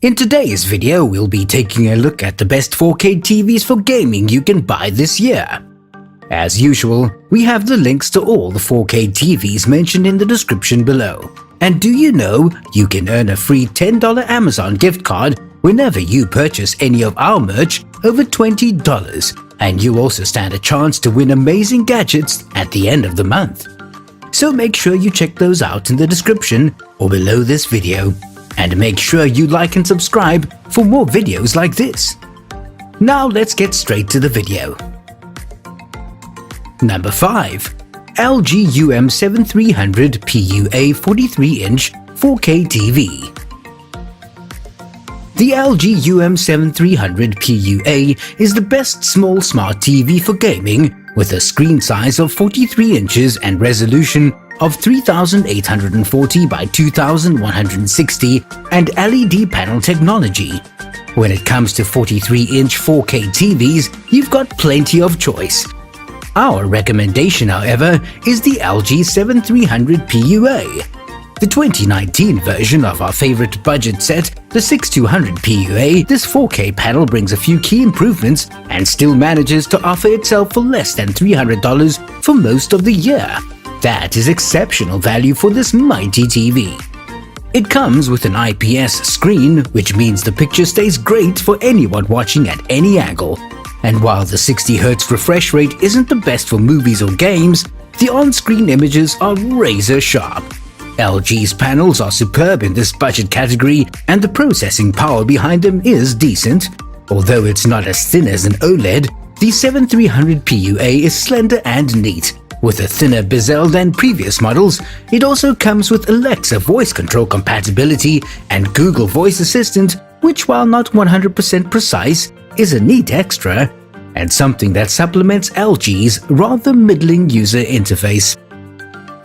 In today's video, we'll be taking a look at the best 4K TVs for gaming you can buy this year. As usual, we have the links to all the 4K TVs mentioned in the description below. And do you know you can earn a free $10 Amazon gift card whenever you purchase any of our merch over $20, and you also stand a chance to win amazing gadgets at the end of the month. So make sure you check those out in the description or below this video. And make sure you like and subscribe for more videos like this. Now let's get straight to the video. Number 5. LG UM7300 PUA 43-inch 4K TV. The LG UM7300 PUA is the best small smart TV for gaming with a screen size of 43 inches and resolution of 3840 by 2160 and LED panel technology. When it comes to 43-inch 4K TVs, you've got plenty of choice. Our recommendation, however, is the LG 7300 PUA. The 2019 version of our favorite budget set, the 6200 PUA, this 4K panel brings a few key improvements and still manages to offer itself for less than $300 for most of the year. That is exceptional value for this mighty TV. It comes with an IPS screen, which means the picture stays great for anyone watching at any angle. And while the 60Hz refresh rate isn't the best for movies or games, the on-screen images are razor sharp. LG's panels are superb in this budget category, and the processing power behind them is decent. Although it's not as thin as an OLED, the 7300 PUA is slender and neat. With a thinner bezel than previous models, it also comes with Alexa voice control compatibility and Google Voice Assistant, which, while not 100% precise, is a neat extra and something that supplements LG's rather middling user interface.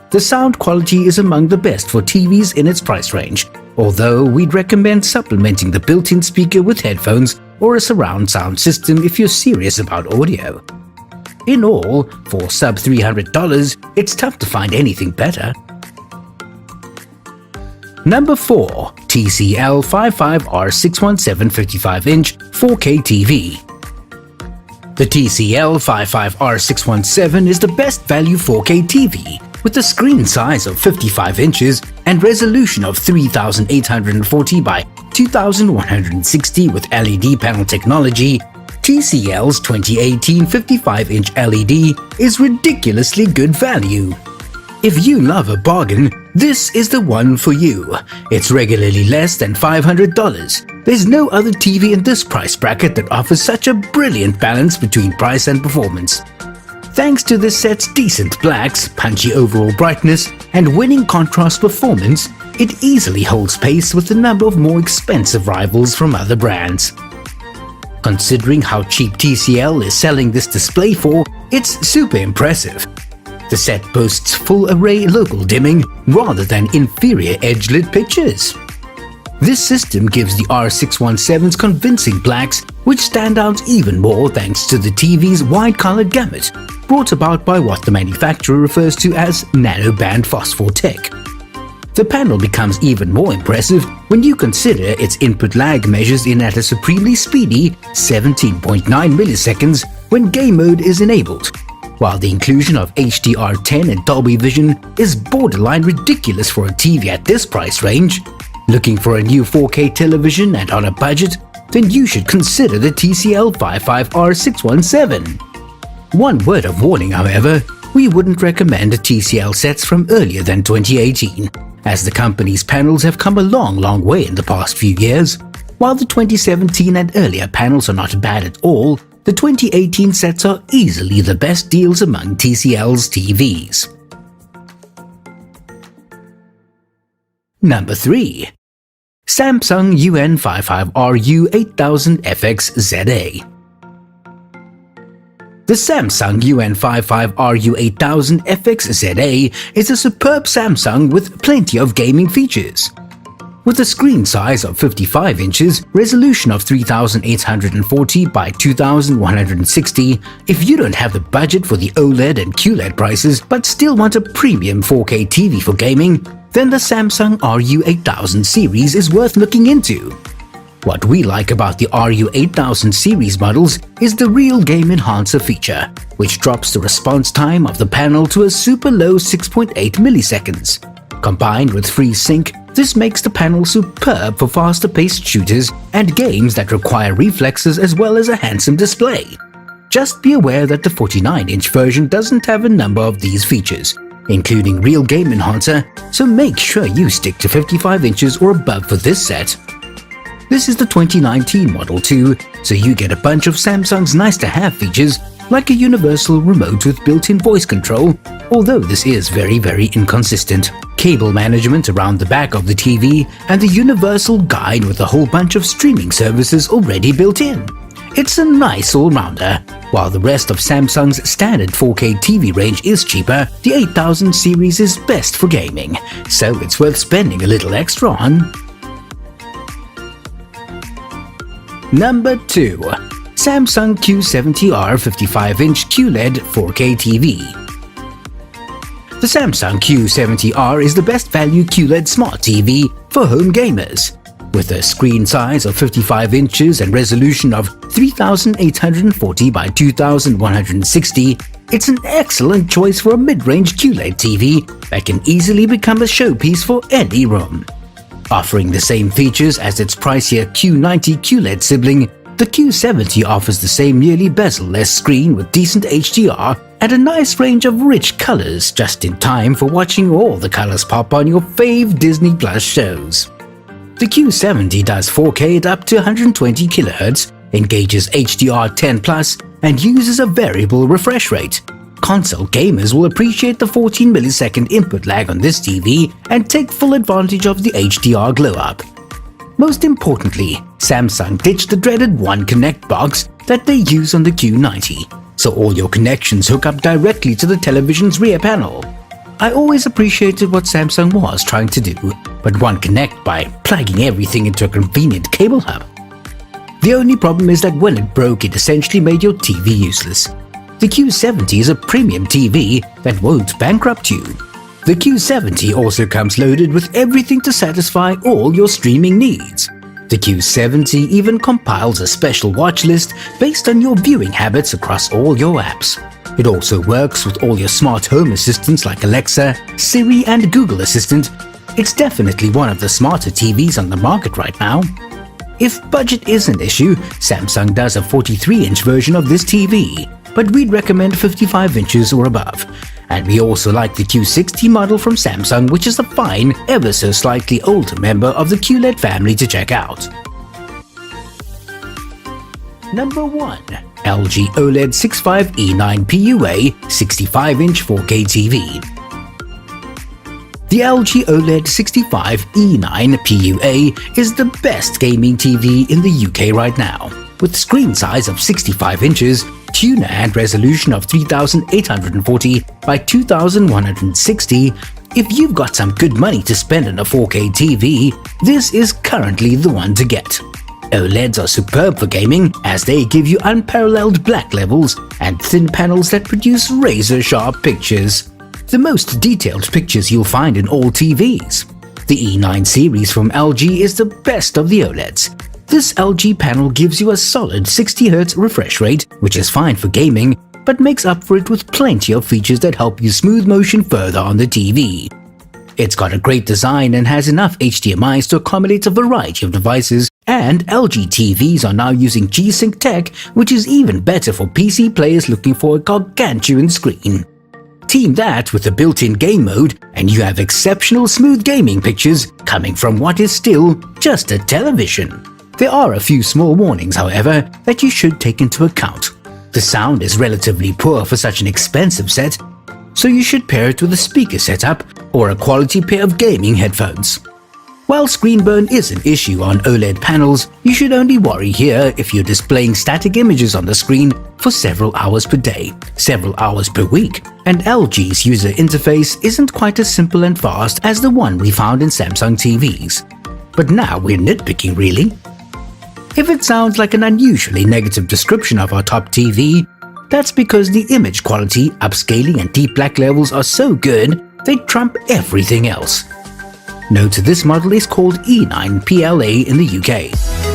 The sound quality is among the best for TVs in its price range, although we'd recommend supplementing the built-in speaker with headphones or a surround sound system if you're serious about audio. In all, for sub $300, it's tough to find anything better. Number 4. TCL 55R617 55-inch 4K TV. The TCL 55R617 is the best value 4K TV. With a screen size of 55 inches and resolution of 3840 by 2160 with LED panel technology, TCL's 2018 55-inch LED is ridiculously good value. If you love a bargain, this is the one for you. It's regularly less than $500. There's no other TV in this price bracket that offers such a brilliant balance between price and performance. Thanks to this set's decent blacks, punchy overall brightness, and winning contrast performance, it easily holds pace with a number of more expensive rivals from other brands. Considering how cheap TCL is selling this display for, it's super impressive. The set boasts full array local dimming rather than inferior edge-lit pictures. This system gives the R617's convincing blacks, which stand out even more thanks to the TV's wide color gamut, brought about by what the manufacturer refers to as nanoband phosphor tech. The panel becomes even more impressive when you consider its input lag measures in at a supremely speedy 17.9 milliseconds when game mode is enabled, while the inclusion of HDR10 and Dolby Vision is borderline ridiculous for a TV at this price range. Looking for a new 4K television and on a budget? Then you should consider the TCL 55R617. One word of warning, however, we wouldn't recommend TCL sets from earlier than 2018, as the company's panels have come a long way in the past few years. While the 2017 and earlier panels are not bad at all, the 2018 sets are easily the best deals among TCL's TVs. Number 3. Samsung UN55RU 8000FXZA. The Samsung UN55RU 8000FXZA is a superb Samsung with plenty of gaming features. With a screen size of 55 inches, resolution of 3840 by 2160, if you don't have the budget for the OLED and QLED prices but still want a premium 4K TV for gaming, then the Samsung RU8000 series is worth looking into. What we like about the RU8000 series models is the Real Game Enhancer feature, which drops the response time of the panel to a super low 6.8 milliseconds. Combined with FreeSync, this makes the panel superb for faster-paced shooters and games that require reflexes as well as a handsome display. Just be aware that the 49-inch version doesn't have a number of these features, including Real Game Enhancer, so make sure you stick to 55 inches or above for this set. This is the 2019 model too, so you get a bunch of Samsung's nice-to-have features like a universal remote with built-in voice control, although this is very inconsistent, cable management around the back of the TV, and the universal guide with a whole bunch of streaming services already built in. It's a nice all-rounder. While the rest of Samsung's standard 4K TV range is cheaper, the 8000 series is best for gaming, so it's worth spending a little extra on. Number 2. Samsung Q70R 55-inch QLED 4K TV. The Samsung Q70R is the best value QLED smart TV for home gamers. With a screen size of 55 inches and resolution of 3840 by 2160, it's an excellent choice for a mid-range QLED TV that can easily become a showpiece for any room. Offering the same features as its pricier Q90 QLED sibling, the Q70 offers the same nearly bezel-less screen with decent HDR and a nice range of rich colors just in time for watching all the colors pop on your fave Disney Plus shows. The Q70 does 4K at up to 120 kHz, engages HDR10+, and uses a variable refresh rate. Console gamers will appreciate the 14 millisecond input lag on this TV and take full advantage of the HDR glow-up. Most importantly, Samsung ditched the dreaded One Connect box that they use on the Q90, so all your connections hook up directly to the television's rear panel. I always appreciated what Samsung was trying to do, but One Connect by plugging everything into a convenient cable hub. The only problem is that when it broke, it essentially made your TV useless. The Q70 is a premium TV that won't bankrupt you. The Q70 also comes loaded with everything to satisfy all your streaming needs. The Q70 even compiles a special watch list based on your viewing habits across all your apps. It also works with all your smart home assistants like Alexa, Siri, and Google Assistant. It's definitely one of the smarter TVs on the market right now. If budget is an issue, Samsung does a 43-inch version of this TV, but we'd recommend 55 inches or above. And we also like the Q60 model from Samsung, which is a fine, ever so slightly older member of the QLED family to check out. Number 1. LG OLED 65E9 PUA 65-inch 4K TV. The LG OLED 65E9 PUA is the best gaming TV in the UK right now. With screen size of 65 inches, tuner and resolution of 3840 by 2160, if you've got some good money to spend on a 4K TV, this is currently the one to get. OLEDs are superb for gaming as they give you unparalleled black levels and thin panels that produce razor-sharp pictures. The most detailed pictures you'll find in all TVs. The E9 series from LG is the best of the OLEDs. This LG panel gives you a solid 60Hz refresh rate, which is fine for gaming, but makes up for it with plenty of features that help you smooth motion further on the TV. It's got a great design and has enough HDMIs to accommodate a variety of devices, and LG TVs are now using G-Sync tech, which is even better for PC players looking for a gargantuan screen. Team that with a built-in game mode, and you have exceptional smooth gaming pictures coming from what is still just a television. There are a few small warnings, however, that you should take into account. The sound is relatively poor for such an expensive set, so you should pair it with a speaker setup or a quality pair of gaming headphones. While screen burn is an issue on OLED panels, you should only worry here if you're displaying static images on the screen for several hours per day, several hours per week, and LG's user interface isn't quite as simple and fast as the one we found in Samsung TVs. But now we're nitpicking, really. If it sounds like an unusually negative description of our top TV, that's because the image quality, upscaling, and deep black levels are so good, they trump everything else. Note this model is called E9 PLA in the UK.